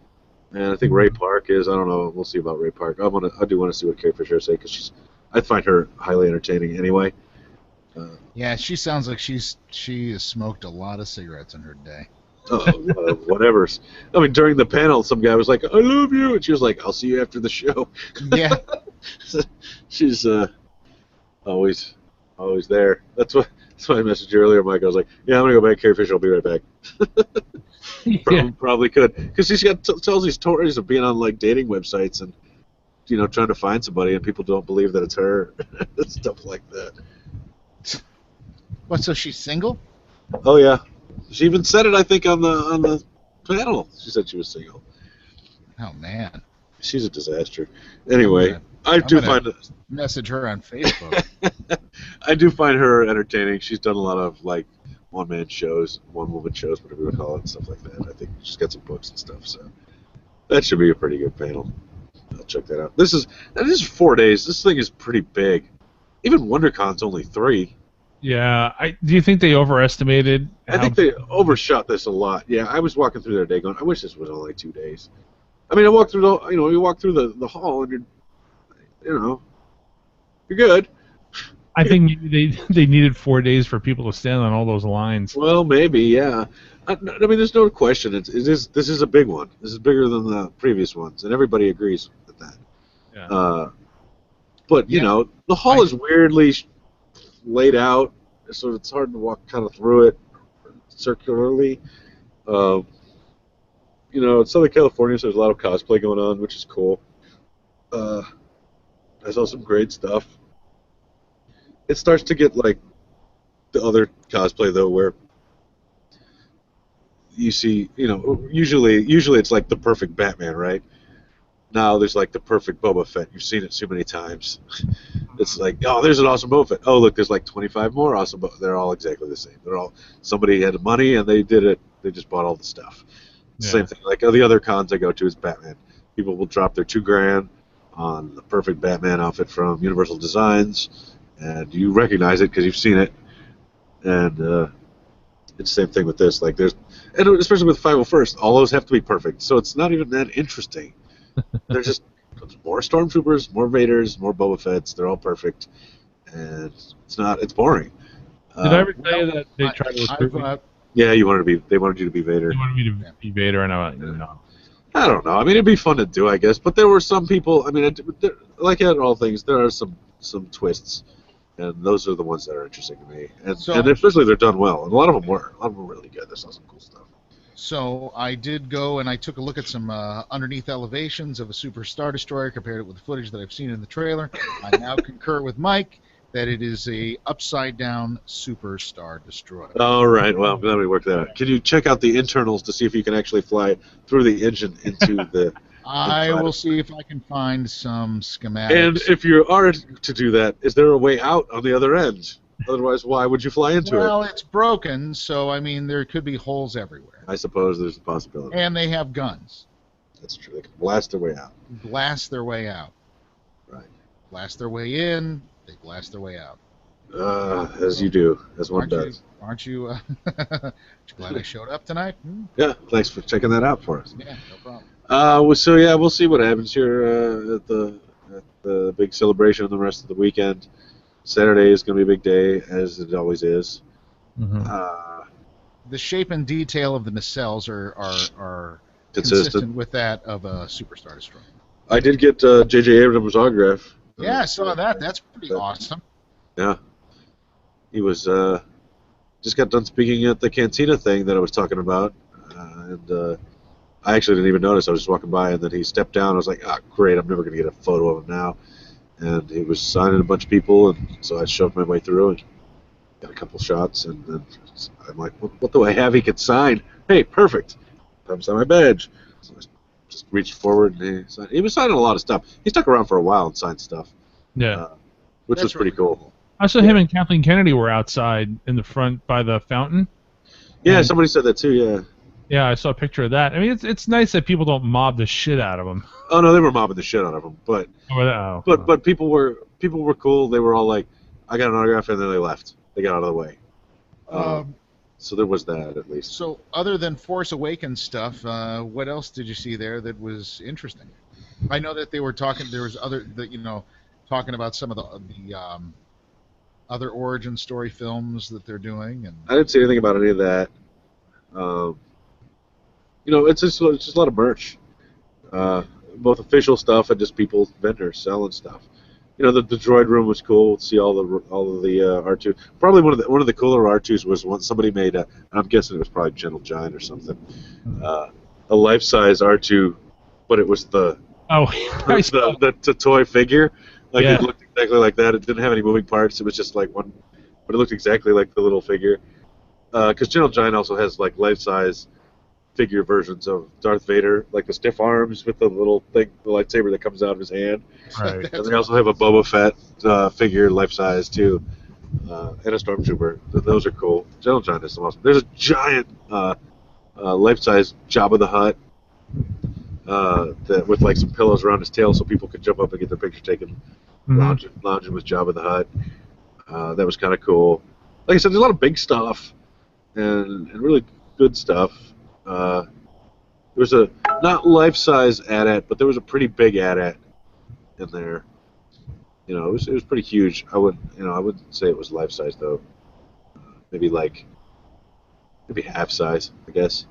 and I think Ray Park is. I don't know. We'll see about Ray Park. I do want to see what Carrie Fisher has to say because I find her highly entertaining anyway. Yeah, she sounds like she has smoked a lot of cigarettes in her day. Whatever. I mean, during the panel, some guy was like, "I love you," and she was like, "I'll see you after the show." Yeah. She's always there. That's why I messaged you earlier, Mike. I was like, "Yeah, I'm gonna go back. Carrie Fisher, I'll be right back." Probably could, because she's got tells these stories of being on like dating websites and trying to find somebody, and people don't believe that it's her. Stuff like that. What? So she's single? Oh yeah, she even said it. I think on the panel, she said she was single. Oh man, she's a disaster. Anyway, I do find message her on Facebook. I do find her entertaining. She's done a lot of like one-man shows, one-woman shows, whatever you would call it, and stuff like that. I think she's got some books and stuff, so that should be a pretty good panel. I'll check that out. This is 4 days. This thing is pretty big. Even WonderCon's only 3. Yeah, do you think they overestimated? I think they overshot this a lot. Yeah, I was walking through there today going, I wish this was only 2 days. I mean, I walked through you walk through the hall and you're good. I think they needed 4 days for people to stand on all those lines. Well, maybe, yeah. I mean, there's no question. This is a big one. This is bigger than the previous ones, and everybody agrees with that. Yeah. But the hall is weirdly laid out, so it's hard to walk kind of through it circularly. It's Southern California, so there's a lot of cosplay going on, which is cool. I saw some great stuff. It starts to get like the other cosplay though, where you see, usually it's like the perfect Batman, right? Now there's like the perfect Boba Fett. You've seen it too many times. It's like, oh, there's an awesome Boba Fett. Oh, look, there's like 25 more awesome. They're all exactly the same. Somebody had money and they did it. They just bought all the stuff. Yeah. Same thing. Like the other cons I go to is Batman. People will drop their $2,000 on the perfect Batman outfit from Universal Designs, and you recognize it because you've seen it. And it's the same thing with this. Like and especially with 501st, all those have to be perfect. So it's not even that interesting. They're just more Stormtroopers, more Vaders, more Boba Fetts. They're all perfect, and it's boring. Did I ever tell you that they tried to recruit me? Yeah, they wanted you to be Vader. They wanted me to be Vader, and I went, no. I don't know. I mean, it'd be fun to do, I guess. But there were some people. I mean, like in all things, there are some twists, and those are the ones that are interesting to me. And especially they're done well. And a lot of them were. A lot of them were really good. I saw some cool stuff. So I did go and I took a look at some underneath elevations of a Super Star Destroyer, compared it with the footage that I've seen in the trailer. I now concur with Mike that it is a upside-down Super Star Destroyer. All right. Well, let me work that out. Can you check out the internals to see if you can actually fly through the engine into the... I will see if I can find some schematics. And if you are to do that, is there a way out on the other end? Otherwise, why would you fly into it? Well, it's broken, so, I mean, there could be holes everywhere. I suppose there's a possibility. And they have guns. That's true. They can blast their way out. Blast their way out. Right. Blast their way in, they blast their way out. As you do, as one does. Aren't you glad I showed up tonight? Yeah, thanks for checking that out for us. Yeah, no problem. So, yeah, we'll see what happens here at the big celebration and the rest of the weekend. Saturday is going to be a big day, as it always is. Mm-hmm. The shape and detail of the nacelles are consistent with that of a Super Star Destroyer. I did get J.J. Abrams' autograph. Yeah, I saw that. That's pretty awesome. Yeah. He was just got done speaking at the Cantina thing that I was talking about, and I actually didn't even notice. I was just walking by, and then he stepped down. I was like, great, I'm never going to get a photo of him now. And he was signing a bunch of people, and so I shoved my way through, and got a couple shots, and then I'm like, what do I have he could sign? Hey, perfect. Come sign my badge. So I just reached forward, and he was signing a lot of stuff. He stuck around for a while and signed stuff, Yeah. which That's was pretty really cool. I saw him and Kathleen Kennedy were outside in the front by the fountain. Yeah, And, somebody said that too. Yeah. yeah, I saw a picture of that. I mean, it's nice that people don't mob the shit out of them. Oh no, they were mobbing the shit out of him, but people were cool. They were all like, I got an autograph, and then they left. They got out of the way. So there was that at least. So, other than Force Awakens stuff, what else did you see there that was interesting? I know that they were talking. There was talking about some of the other origin story films that they're doing, and I didn't see anything about any of that. It's just a lot of merch, both official stuff and just people, vendors selling stuff. The droid room was cool. See all of the R2. Probably one of the cooler R2s was one somebody made. I'm guessing it was probably Gentle Giant or something. A life-size R2, but it was the toy figure. Like it looked exactly like that. It didn't have any moving parts. It was just like one, but it looked exactly like the little figure. Because Gentle Giant also has like life-size figure versions of Darth Vader, like the stiff arms with the little thing, the lightsaber that comes out of his hand. Right. And they also have a Boba Fett figure, life-size too, and a Stormtrooper. Those are cool. Gentle Giant is the most. There's a giant life-size Jabba the Hutt with like some pillows around his tail, so people could jump up and get their picture taken, lounging with Jabba the Hutt. That was kind of cool. Like I said, there's a lot of big stuff and really good stuff. There was a not life-size AT-AT, but there was a pretty big AT-AT in there. It was pretty huge. I wouldn't say it was life-size though. Maybe half size, I guess.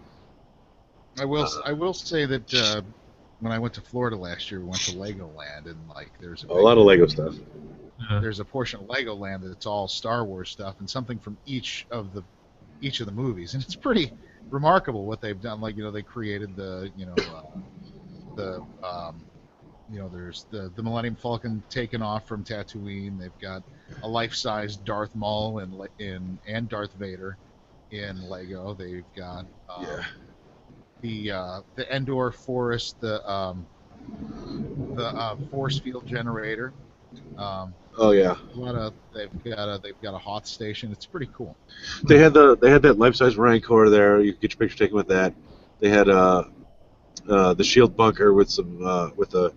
I will say that when I went to Florida last year, we went to Legoland, and like there's a lot of Lego stuff. There's a portion of Legoland that's all Star Wars stuff and something from each of the movies, and it's pretty remarkable what they've done. Like they created there's the Millennium Falcon taken off from Tatooine. They've got a life-size Darth Maul and Darth Vader in Lego. They've got the Endor Forest, the force field generator. They've got a Hoth station. It's pretty cool. They had that life-size Rancor there. You could get your picture taken with that. They had the shield bunker with some with a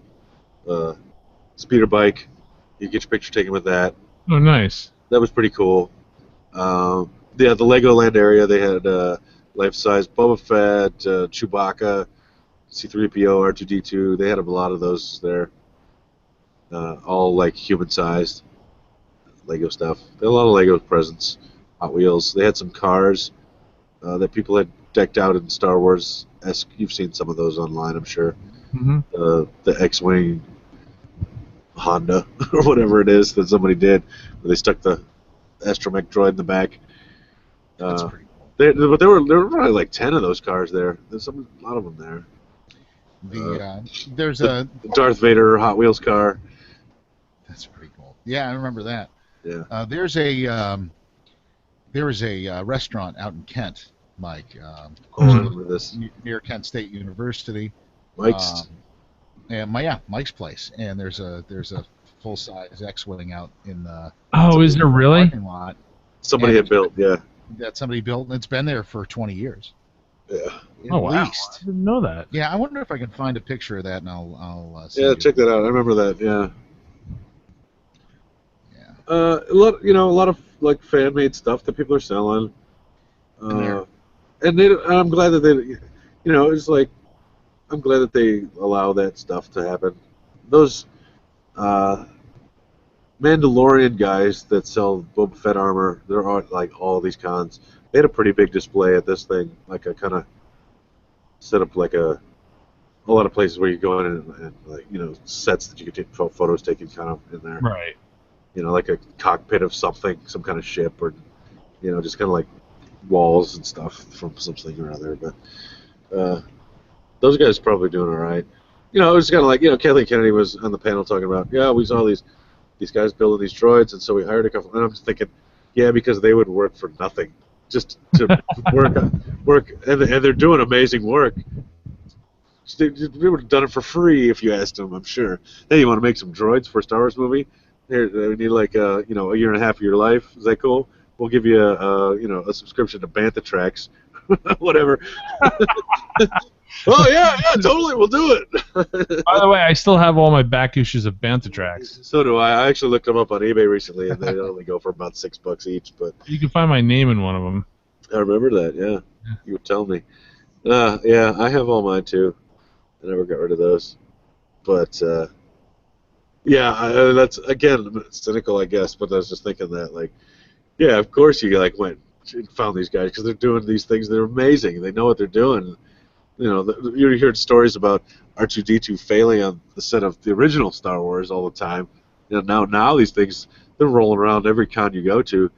speeder bike. You get your picture taken with that. Oh, nice. That was pretty cool. The Legoland area. They had life-size Boba Fett, Chewbacca, C-3PO, R2-D2. They had a lot of those there. All like human-sized Lego stuff. They had a lot of Lego presents, Hot Wheels. They had some cars that people had decked out in Star Wars-esque. You've seen some of those online, I'm sure. The X-Wing Honda or whatever it is that somebody did, where they stuck the astromech droid in the back. That's pretty cool. But there were probably like 10 of those cars there. There's a lot of them there. There's the Darth Vader Hot Wheels car. That's pretty cool. Yeah, I remember that. Yeah. There is a restaurant out in Kent, Mike, near Kent State University. Mike's. Mike's place, and there's a full-size X-wing out in the. Oh, is there really? Parking lot. Somebody had built, yeah. That somebody built, and it's been there for 20 years. Yeah. Wow! I didn't know that. Yeah, I wonder if I can find a picture of that, and I'll check that out. I remember that. Yeah. Yeah. A lot of like fan-made stuff that people are selling. And I'm glad that they, it's like, I'm glad that they allow that stuff to happen. Those Mandalorian guys that sell Boba Fett armor, there are like all these cons. They had a pretty big display at this thing, like a kind of set up like a lot of places where you go in and like sets that you could take photos taken kind of in there. Right. Like a cockpit of something, some kind of ship, or just kind of like walls and stuff from something or other. But those guys are probably doing all right. It was kind of like Kathleen Kennedy was on the panel talking about we saw these guys building these droids, and so we hired a couple. And I'm just thinking, Yeah, because they would work for nothing, just to work, and they're doing amazing work. They would have done it for free if you asked them, I'm sure. Hey, you want to make some droids for a Star Wars movie? Here, we need like a year and a half of your life. Is that cool? We'll give you a subscription to Bantha Tracks, whatever. Oh yeah, totally, we'll do it. By the way, I still have all my back issues of Bantha Tracks. So do I. I actually looked them up on eBay recently, and they only go for about $6 each. But You can find my name in one of them. I remember that. Yeah, you would tell me. Yeah, I have all mine too. I never got rid of those. But yeah, that's again cynical, I guess. But I was just thinking that, like, yeah, of course you like went and found these guys because they're doing these things. They're amazing. They know what they're doing. You know, you heard stories about R2-D2 failing on the set of the original Star Wars all the time. You know, now these things they're rolling around every con you go to,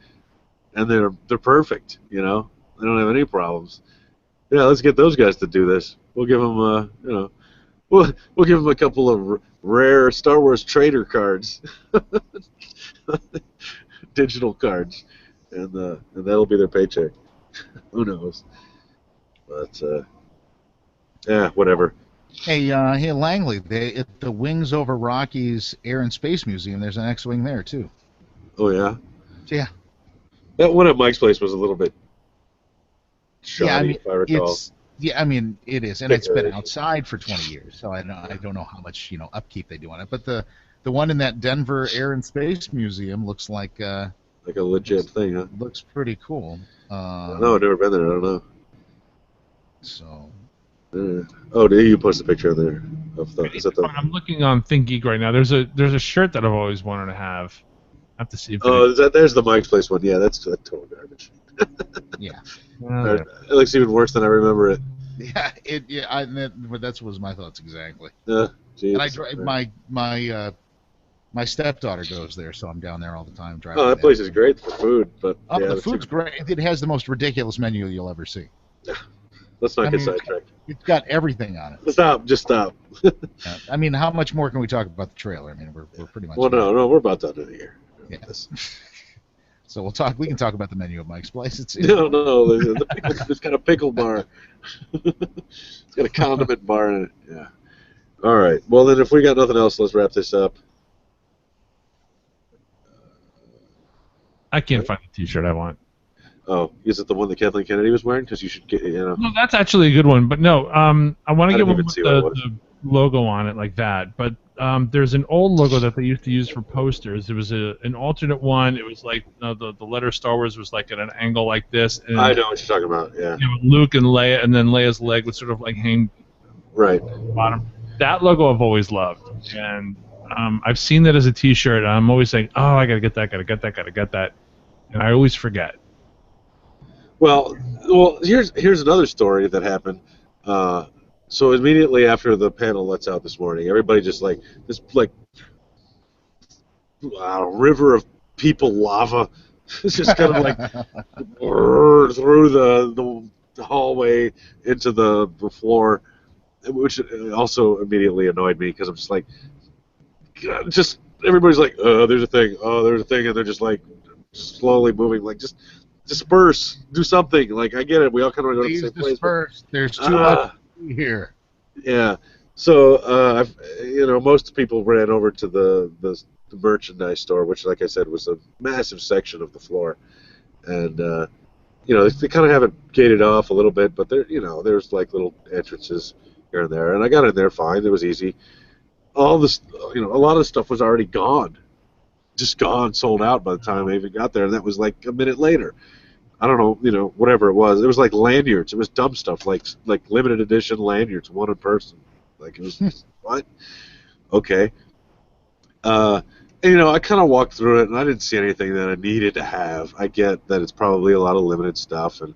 and they're perfect. You know, they don't have any problems. Yeah, let's get those guys to do this. We'll give them, we'll give them a couple of rare Star Wars trader cards, digital cards, and that'll be their paycheck. Who knows? But yeah, whatever. Hey, Langley, at the Wings Over Rockies Air and Space Museum, there's an X-wing there too. Oh yeah. Yeah. That one at Mike's place was a little bit shoddy, Yeah, I mean, if I recall. it is, and it's been outside for 20 years, so I don't know how much upkeep they do on it. But the one in that Denver Air and Space Museum looks like a legit thing, huh? Looks pretty cool. No, I've never been there. I don't know. So. Oh, did you post a picture on there of the? Is that the? I'm looking on ThinkGeek right now. There's a shirt that I've always wanted to have. I have to see. If There's the Mike's place one. Yeah, that's total garbage. Yeah. It looks even worse than I remember it. Yeah, that was my thoughts exactly. Geez, and I drive my stepdaughter goes there, so I'm down there all the time driving. Oh, that place is great for food, but the food's great. It has the most ridiculous menu you'll ever see. Let's not get sidetracked. It's got everything on it. Stop. Just stop. I mean, how much more can we talk about the trailer? I mean, we're pretty much. Well, no, we're about done in here. Yeah. So we can talk about the menu of Mike's place. No. It's got a pickle bar. It's got a condiment bar in it. Yeah. All right. Well, then, if we got nothing else, let's wrap this up. I can't find the T-shirt I want. Oh, is it the one that Kathleen Kennedy was wearing? Because you should get, No, that's actually a good one. But no, I want to get one with the logo on it like that. But there's an old logo that they used to use for posters. It was an alternate one. It was like the letter Star Wars was like at an angle like this. And, I know what you're talking about. Yeah. Luke and Leia, and then Leia's leg would sort of like hang right at the bottom. That logo I've always loved, and I've seen that as a T-shirt. And I'm always saying, oh, I gotta get that, and I always forget. Well, here's another story that happened. So immediately after the panel lets out this morning, everybody just like this river of people lava. It's just kind of like through the hallway into the floor, which also immediately annoyed me because I'm just like, just everybody's like, there's a thing, and they're just like slowly moving, like just. Disperse, do something. Like I get it. We all kind of go to the same place. Disperse. There's too much here. Yeah. So most people ran over to the merchandise store, which, like I said, was a massive section of the floor, and they kind of have it gated off a little bit, but there's like little entrances here and there, and I got in there fine. It was easy. All this, a lot of the stuff was already gone. Just gone, sold out by the time I even got there, and that was like a minute later. I don't know, whatever it was. It was like lanyards. It was dumb stuff, like limited edition lanyards, one in person. Like it was what? Okay. And, I kind of walked through it, and I didn't see anything that I needed to have. I get that it's probably a lot of limited stuff, and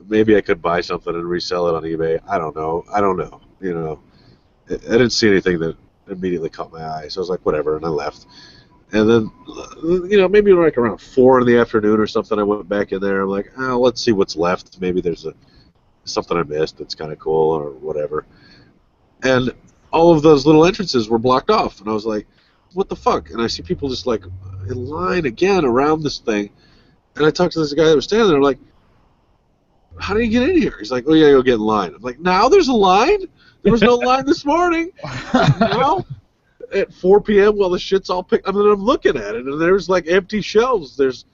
maybe I could buy something and resell it on eBay. I don't know. I didn't see anything that immediately caught my eye, so I was like, whatever, and I left. And then, maybe like around 4 in the afternoon or something, I went back in there. I'm like, let's see what's left. Maybe there's something I missed that's kind of cool or whatever. And all of those little entrances were blocked off. And I was like, what the fuck? And I see people just like in line again around this thing. And I talked to this guy that was standing there. I'm like, how do you get in here? He's like, oh, yeah, you'll get in line. I'm like, now there's a line? There was no line this morning. Now, at 4 p.m., while the shit's all picked, I mean, I'm looking at it, and there's, like, empty shelves. There's,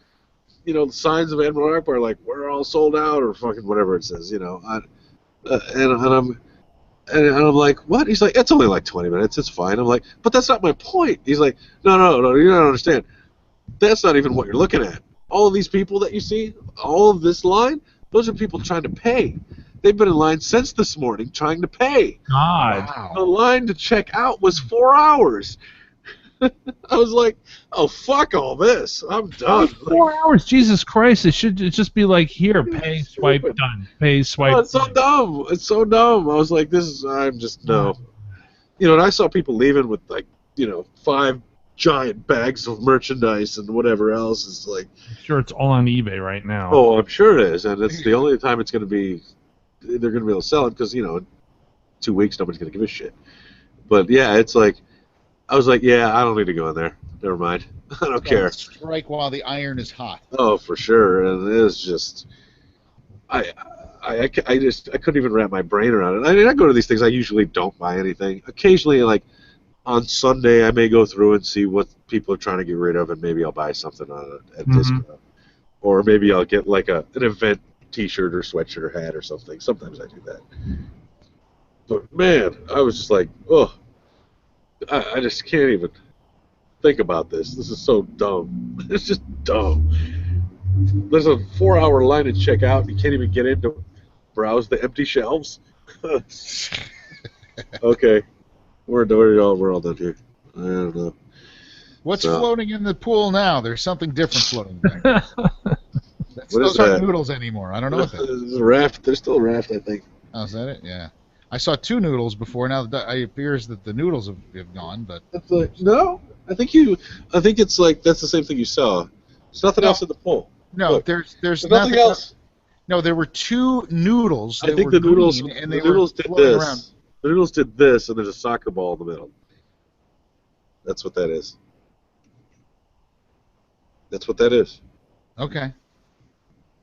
you know, the signs of Admiral Akbar, like, we're all sold out, or fucking whatever it says, you know. And I'm like, what? He's like, it's only like 20 minutes. It's fine. I'm like, but that's not my point. He's like, no, you don't understand. That's not even what you're looking at. All of these people that you see, all of this line, those are people trying to pay. They've been in line since this morning trying to pay. God. Wow. The line to check out was 4 hours. I was like, oh, fuck all this. I'm done. 4 hours, Jesus Christ! It should just be like, here, pay, swipe, done. Pay, swipe. Oh, it's so dumb. It's so dumb. I was like, I'm just, no. You know, and I saw people leaving with, like, you know, 5 giant bags of merchandise and whatever else. It's like, I'm sure it's all on eBay right now. oh, I'm sure it is. And it's the only time it's going to be, they're going to be able to sell it because, you know, in 2 weeks, nobody's going to give a shit. But, yeah, it's like, I was like, yeah, I don't need to go in there. Never mind. I don't care. Strike while the iron is hot. Oh, for sure. And it was just, I couldn't even wrap my brain around it. I mean, I go to these things. I usually don't buy anything. Occasionally, like on Sunday, I may go through and see what people are trying to get rid of, and maybe I'll buy something on it at discount, or maybe I'll get like an event T-shirt or sweatshirt or hat or something. Sometimes I do that. But man, I was just like, oh, I just can't even think about this. This is so dumb. It's just dumb. There's a 4-hour line to check out, and you can't even get in to browse the empty shelves. Okay, we're all done here. I don't know. What's floating in the pool now? There's something different floating there. Those aren't noodles anymore. I don't know what that is. There's a raft. There's still a raft, I think. Oh, is that it? Yeah. I saw 2 noodles before. Now it appears that the noodles have gone, but It's like, no, I think it's like that's the same thing you saw. There's nothing else in the pool. no, Look, there's nothing else. No, there were 2 noodles. I think the noodles did floating around. this. The noodles did this, and there's a soccer ball in the middle. That's what that is. That's what that is. Okay.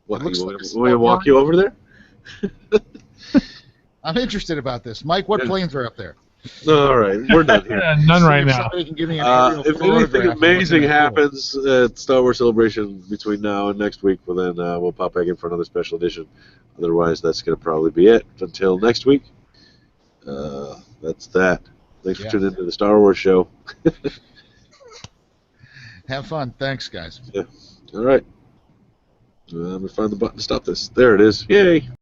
What, It looks you like want a me to walk you over there? I'm interested about this. Mike, what planes are up there? All right, we're done here. None right If now. somebody can give me an aerial If photograph anything of what's in amazing the pool. happens at Star Wars Celebration between now and next week, well then we'll pop back in for another special edition. Otherwise, that's going to probably be it until next week. That's that. Thanks for tuning into the Star Wars show. Have fun. Thanks, guys. Yeah. All right. Let me find the button to stop this. There it is. Yay.